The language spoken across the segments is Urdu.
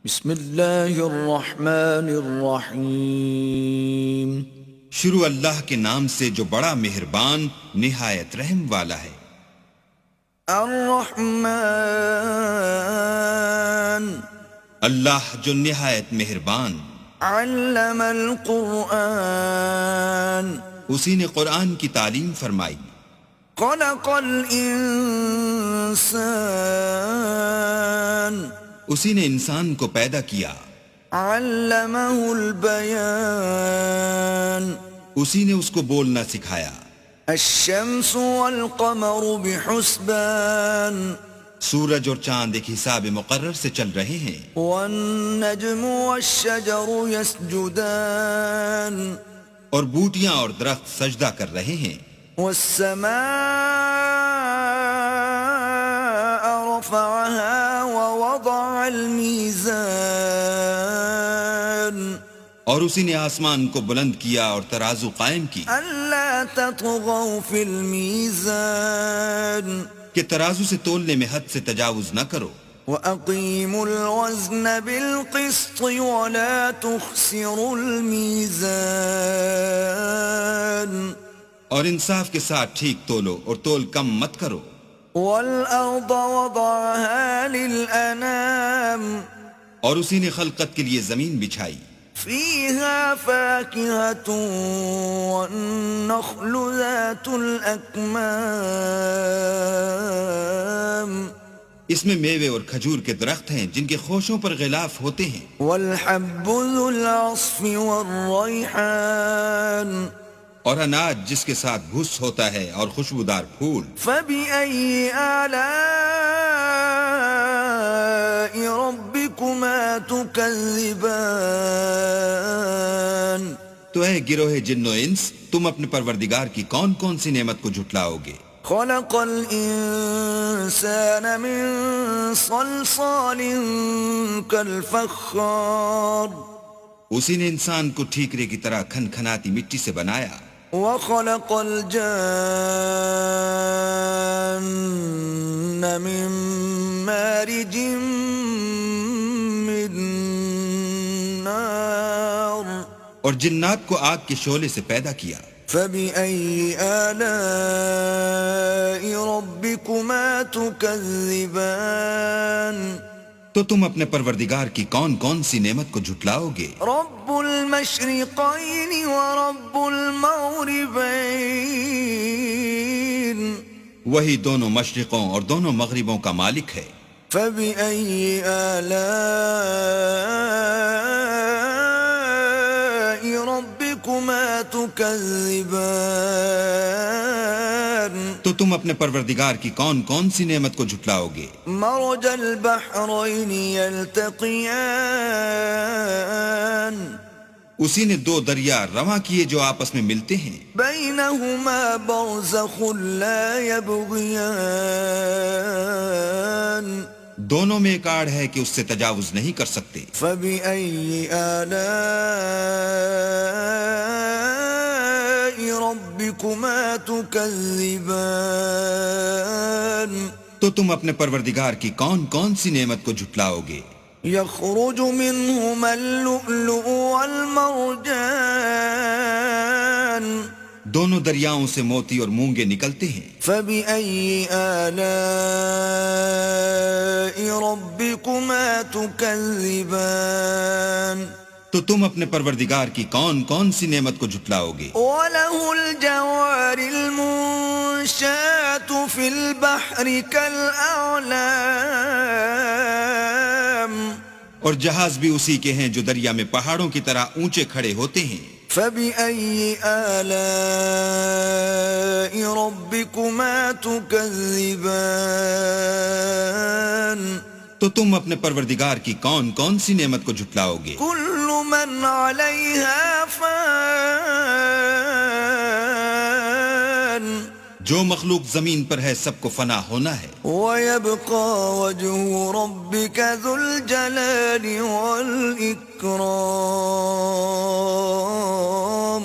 بسم اللہ الرحمن الرحیم۔ شروع اللہ کے نام سے جو بڑا مہربان نہایت رحم والا ہے۔ الرحمن، اللہ جو نہایت مہربان، علم القرآن، اسی نے قرآن کی تعلیم فرمائی۔ خلق الانسان، اسی نے انسان کو پیدا کیا۔ علمہ البیان، اسی نے اس کو بولنا سکھایا۔ الشمس والقمر بحسبان، سورج اور چاند ایک حساب مقرر سے چل رہے ہیں۔ والنجم والشجر يسجدان، اور بوٹیاں اور درخت سجدہ کر رہے ہیں۔ والسماء رفعها ووضع الميزان، اور اسی نے آسمان کو بلند کیا اور ترازو قائم کی ألا تطغوا في الميزان، کہ ترازو سے تولنے میں حد سے تجاوز نہ کرو۔ وَأَقِيمُوا الْوَزْنَ بِالْقِسْطِ وَلَا تُخْسِرُوا الْمِيزَانَ، اور انصاف کے ساتھ ٹھیک تولو اور تول کم مت کرو۔ وَالْأَرْضَ وَضَعَهَا لِلْأَنَامِ، اور اسی نے خلقت کے لیے زمین بچھائی۔ فِيهَا فَاكِهَةٌ وَالنَّخْلُ ذَاتُ الْأَكْمَامِ، اس میں میوے اور کھجور کے درخت ہیں جن کے خوشوں پر غلاف ہوتے ہیں۔ وَالْحَبُّ ذُو الْعَصْفِ وَالرَّيْحَانِ، اور اناج جس کے ساتھ بھوس ہوتا ہے اور خوشبودار پھول۔ فَبِأَيِّ آلَاءِ رَبِّكُمَا تُكَذِّبَانِ، تو اے گروہ جن و انس، تم اپنے پروردگار کی کون کون سی نعمت کو جھٹلاؤ گے؟ خَلَقَ الْإِنسَانَ مِنْ صَلْصَالٍ كَالْفَخَّارِ، اسی نے انسان کو ٹھیکرے کی طرح کھن کھناتی مٹی سے بنایا۔ وَخَلَقَ الْجَانَّ مِنْ مَارِجٍ مِّن نَّارٍ، اور جنات کو آگ کے شعلے سے پیدا کیا۔ فَبِأَيِّ آلَاءِ رَبِّكُمَا تُكَذِّبَانِ، تو تم اپنے پروردگار کی کون کون سی نعمت کو جھٹلاؤ گے؟ رَبُّ الْمَشْرِقَيْنِ وَرَبُّ الْمَغْرِبَيْنِ، وہی دونوں مشرقوں اور دونوں مغربوں کا مالک ہے۔ فَبِأَيِّ آلَاءِ رَبِّكُمَا تُكَذِّبَانِ، تو تم اپنے پروردگار کی کون کون سی نعمت کو جھٹلاؤ گے؟ مرج البحرين يلتقيان، اسی نے دو دریا رواں کیے جو آپس میں ملتے ہیں۔ بينهما برزخ لا يبغيان، دونوں میں ایک آڑ ہے کہ اس سے تجاوز نہیں کر سکتے۔ فبأي آلاء ربكما تكذبان، تو تم اپنے پروردگار کی کون کون سی نعمت کو جھٹلاؤ گے؟ يخرج منهما اللؤلؤ والمرجان، دونوں دریاؤں سے موتی اور مونگے نکلتے ہیں۔ فبأي آلاء ربكما تكذبان، تو تم اپنے پروردگار کی کون کون سی نعمت کو جھٹلاؤ گے؟ وله الجوار المنشآت في البحر كالأعلام، اور جہاز بھی اسی کے ہیں جو دریا میں پہاڑوں کی طرح اونچے کھڑے ہوتے ہیں۔ فبأي آلاء ربكما تكذبان، تو تم اپنے پروردگار کی کون کون سی نعمت کو جھٹلاؤ گے؟ كل من عليها فان، جو مخلوق زمین پر ہے سب کو فنا ہونا ہے۔ ويبقى وجه ربك ذو الجلال والإكرام،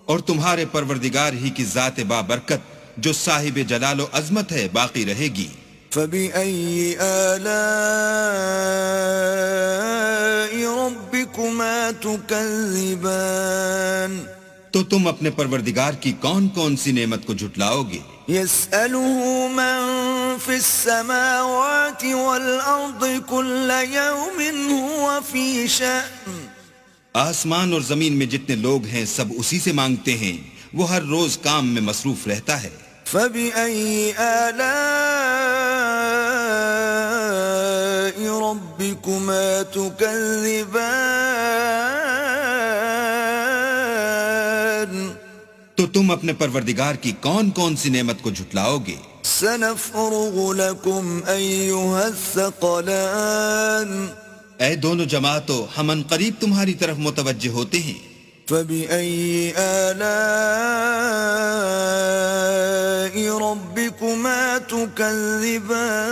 اور تمہارے پروردگار ہی کی ذات بابرکت جو صاحب جلال و عظمت ہے باقی رہے گی۔ فبأي آلاء ربكما تكذبان تو تم اپنے پروردگار کی کون کون سی نعمت کو جھٹلاؤ گے؟ يسأله من في السماوات والأرض كل يوم هو في شأن آسمان اور زمین میں جتنے لوگ ہیں سب اسی سے مانگتے ہیں، وہ ہر روز کام میں مصروف رہتا ہے۔ فبأي آلاء ربكما تكذبان تو تم اپنے پروردگار کی کون کون سی نعمت کو جھٹلاؤ گے؟ سنفرغ لكم أيها الثقلان اے دونوں جماعتوں، ہم ان قریب تمہاری طرف متوجہ ہوتے ہیں۔ فبأي آلاء ربكما تكذبان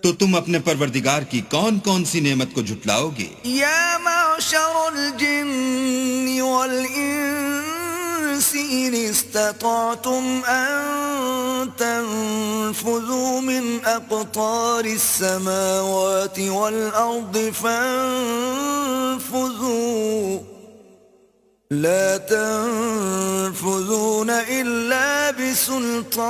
تو تم اپنے پروردگار کی کون کون سی نعمت کو جھٹلاؤ گے؟ يا معشر الجن والإنس إن استطعتم أن تنفذوا من أقطار السماوات والأرض فانفذوا لا تنفذون إلا بسلطان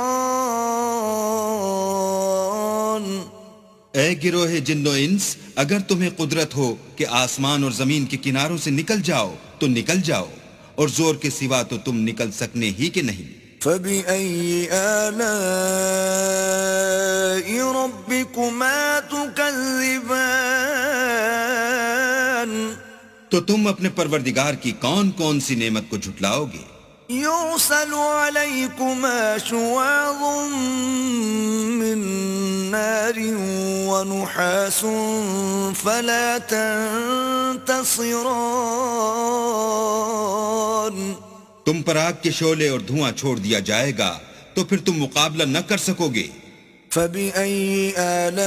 اے گروہ جن و انس، اگر تمہیں قدرت ہو کہ آسمان اور زمین کے کناروں سے نکل جاؤ تو نکل جاؤ، اور زور کے سوا تو تم نکل سکنے ہی کہ نہیں۔ فبأي آلاء ربكما تكذبان تو تم اپنے پروردگار کی کون کون سی نعمت کو جھٹلاؤ گے؟ يرسل عليكما شواظ من نار ونحاس فلا تنتصران تم پر آگ کے شعلے اور دھواں چھوڑ دیا جائے گا تو پھر تم مقابلہ نہ کر سکو گے۔ فبأي آلاء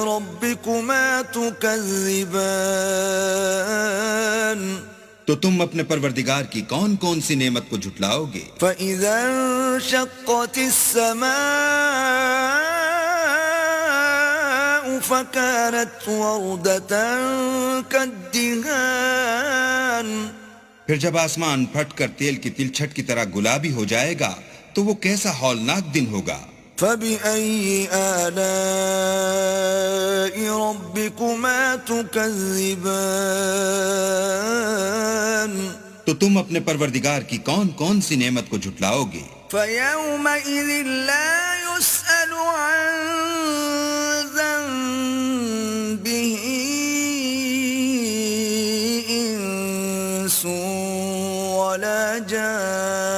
ربكما تكذبان تو تم اپنے پروردگار کی کون کون سی نعمت کو جھٹلاؤ گے؟ فإذا انشقت السماء فكانت وردة كالدهان پھر جب آسمان پھٹ کر تیل کی تلچھٹ کی طرح گلابی ہو جائے گا تو وہ کیسا ہولناک دن ہوگا۔ فبأي آلاء ربكما تكذبان تو تم اپنے پروردگار کی کون کون سی نعمت کو جھٹلاؤ گے؟ فيومئذ لا يسأل عن ذنبه إنس ولا جان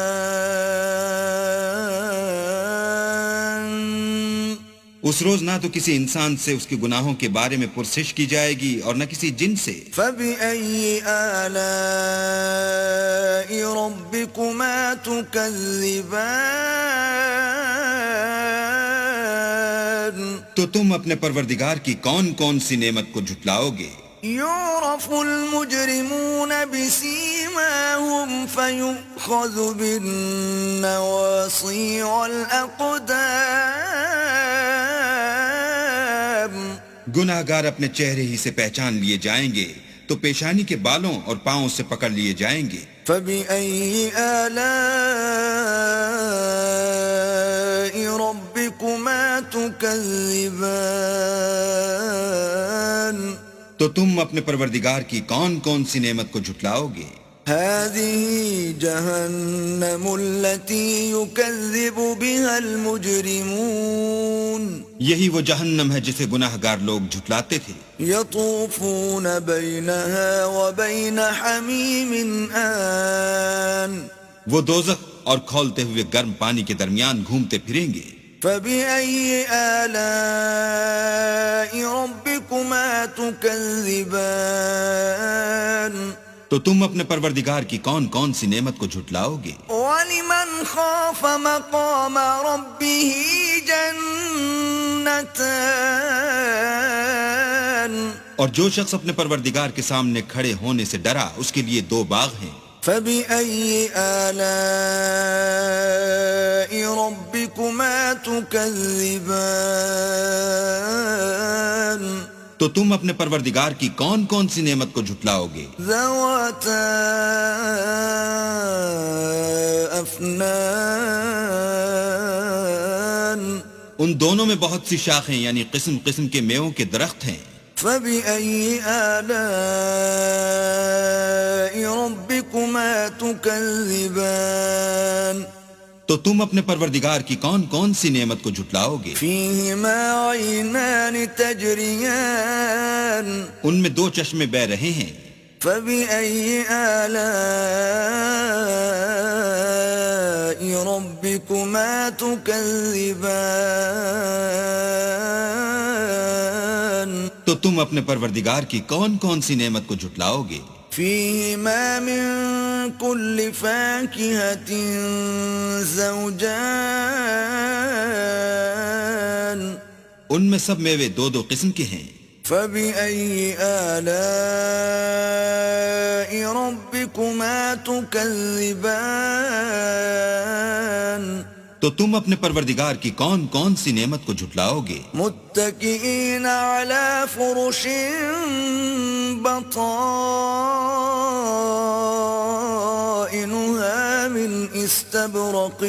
اس روز نہ تو کسی انسان سے اس کے گناہوں کے بارے میں پرسش کی جائے گی اور نہ کسی جن سے۔ فبأي آلاء ربكما تكذبان تو تم اپنے پروردگار کی کون کون سی نعمت کو جھٹلاؤ گے؟ يعرف المجرمون بسيماهم فيؤخذ بالنواصي والأقدام گناہ گار اپنے چہرے ہی سے پہچان لیے جائیں گے تو پیشانی کے بالوں اور پاؤں سے پکڑ لیے جائیں گے۔ فبأي آلاء ربكما تكذبان تو تم اپنے پروردگار کی کون کون سی نعمت کو جھٹلاؤ گے؟ هذه جهنم التي يكذب بها المجرمون یہی وہ جہنم ہے جسے گناہ گار لوگ جھٹلاتے تھے۔ يطوفون بينها وبين حميم آن وہ دوزخ اور کھولتے ہوئے گرم پانی کے درمیان گھومتے پھریں گے۔ فبأي آلاء ربكما تكذبان تو تم اپنے پروردگار کی کون کون سی نعمت کو جھٹلاؤ گے؟ ولمن خاف مقام ربه جنتان اور جو شخص اپنے پروردگار کے سامنے کھڑے ہونے سے ڈرا اس کے لیے 2 باغ ہیں۔ فبأي آلاء ربكما تكذبان تو تم اپنے پروردگار کی کون کون سی نعمت کو جھٹلاؤ گے؟ ذواتا افنان ان دونوں میں بہت سی شاخیں یعنی قسم قسم کے میووں کے درخت ہیں. فبأي آلاء ربكما تكذبان تو تم اپنے پروردگار کی کون کون سی نعمت کو جھٹلاؤ گے؟ فيهما عينان تجريان ان میں دو چشمے بہہ رہے ہیں. فبأي آلاء ربكما تكذبان تو تم اپنے پروردگار کی کون کون سی نعمت کو جھٹلاؤ گے؟ فيهما من كل فاكهة زوجان ان میں سب میوے دو دو قسم کے ہیں. فبأي آلاء ربكما تكذبان تو تم اپنے پروردگار کی کون کون سی نعمت کو جھٹلاؤ گے؟ متكئين على فرش بطائنها من استبرق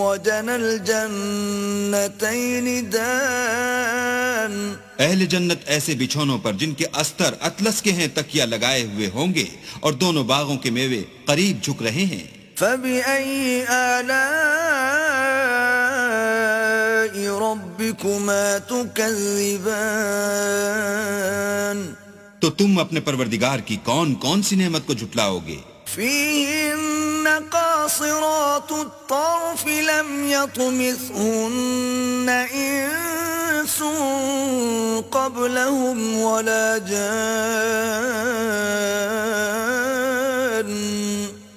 وجنى الجنتين دان اہل جنت ایسے بچھونوں پر جن کے استر اطلس کے ہیں تکیہ لگائے ہوئے ہوں گے اور دونوں باغوں کے میوے قریب جھک رہے ہیں. فبأي آلاء ربكما تكذبان تو تم اپنے پروردگار کی کون کون سی نعمت کو جھٹلاؤ گے؟ فيهن قاصرات الطرف لم يطمثهن إنس قبلهم ولا جان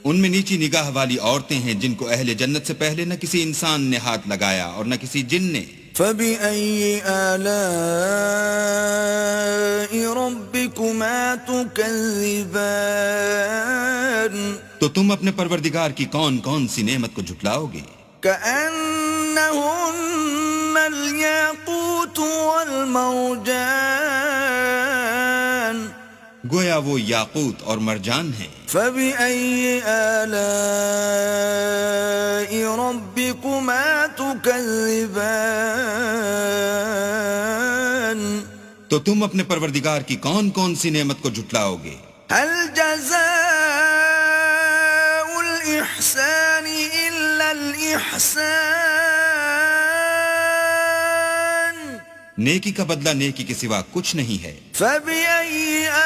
ان میں نیچی نگاہ والی عورتیں ہیں جن کو اہل جنت سے پہلے نہ کسی انسان نے ہاتھ لگایا اور نہ کسی جن نے. فبأي آلاء ربكما تكذبان تو تم اپنے پروردگار کی کون کون سی نعمت کو جھٹلاؤ گے؟ كأنهن الياقوت والمرجان گویا وہ یاقوت اور مرجان ہیں. فبأي آلاء ربكما تكذبان تو تم اپنے پروردگار کی کون کون سی نعمت کو جھٹلاؤ گے؟ هل جزاء الإحسان إلا الإحسان نیکی کا بدلہ نیکی کے سوا کچھ نہیں ہے. فبأي آلاء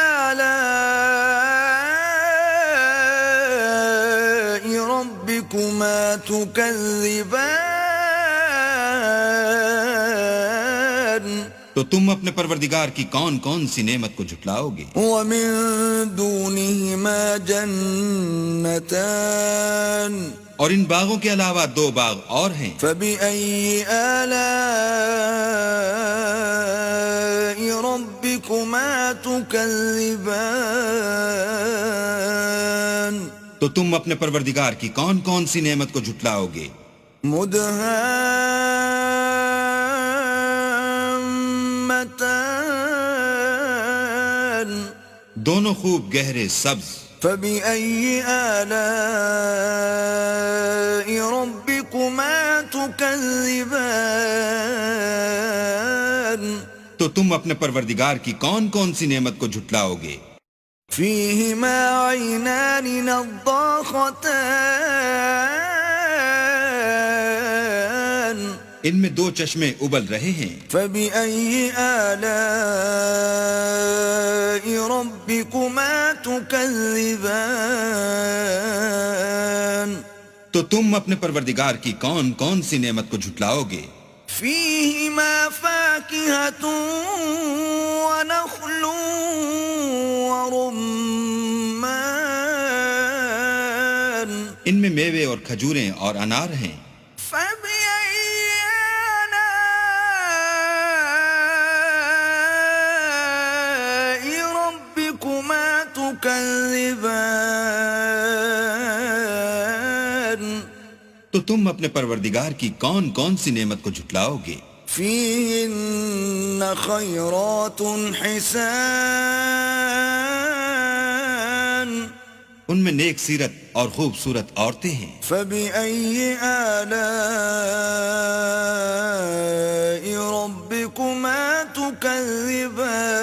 ربكما تكذبان تو تم اپنے پروردگار کی کون کون سی نعمت کو جھٹلاؤ گے؟ ومن دونهما جنتان اور ان باغوں کے علاوہ دو باغ اور ہیں. فبأي آلاء ربكما تكذبان تو تم اپنے پروردگار کی کون کون سی نعمت کو جھٹلاؤ گے؟ مدهامتان دونوں خوب گہرے سبز. فبأي آلاء ربكما تكذبان تو تم اپنے پروردگار کی کون کون سی نعمت کو جھٹلاؤ گے؟ فيهما عينان نضاختان ان میں دو چشمے ابل رہے ہیں. فبأي آلاء ربكما تكذبان تو تم اپنے پروردگار کی کون کون سی نعمت کو جھٹلاؤ گے؟ فيهما فاكهة ونخل ورمان ان میں میوے اور کھجوریں اور انار ہیں. فبأي آلاء ربكما تكذبان تو تم اپنے پروردگار کی کون کون سی نعمت کو جھٹلاؤ گے؟ فيهن خيرات حسان ان میں نیک سیرت اور خوبصورت عورتیں ہیں. فبأي آلاء ربكما تكذبان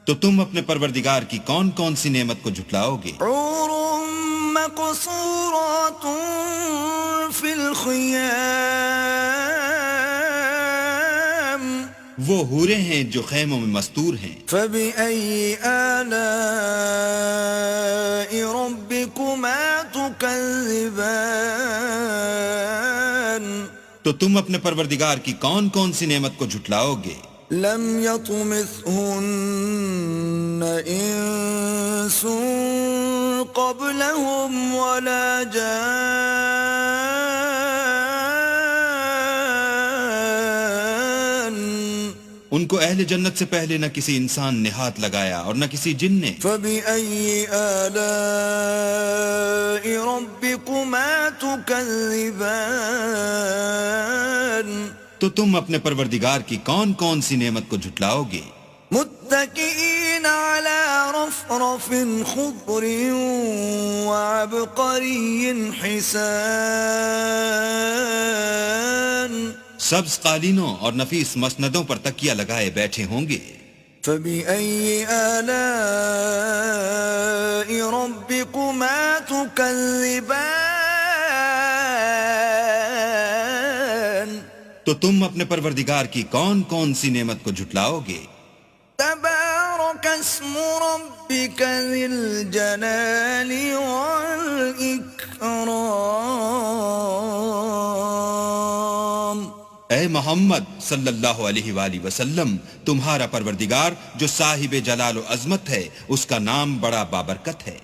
تو تم اپنے پروردگار کی کون کون سی نعمت کو جھٹلاؤ گے؟ حور مقصورات في الخيام وہ حوریں ہیں جو خیموں میں مستور ہیں. فبأي آلاء ربكما تكذبان تو تم اپنے پروردگار کی کون کون سی نعمت کو جھٹلاؤ گے؟ لم يطمثهن انس قبلهم ولا جان ان کو اہل جنت سے پہلے نہ کسی انسان نے ہاتھ لگایا اور نہ کسی جن نے. فبأي آلاء ربكما تكذبان تو تم اپنے پروردگار کی کون کون سی نعمت کو جھٹلاؤ گے؟ متكئين على رفرف خضر وعبقري حسان سبز قالینوں اور نفیس مسندوں پر تکیہ لگائے بیٹھے ہوں گے. فبأي آلاء ربكما تكذبان تو تم اپنے پروردگار کی کون کون سی نعمت کو جھٹلاؤ گے؟ تبارك اسم ربك ذي الجلال والإكرام. اے محمد صلی اللہ علیہ وآلہ وسلم، تمہارا پروردگار جو صاحب جلال و عظمت ہے، اس کا نام بڑا بابرکت ہے.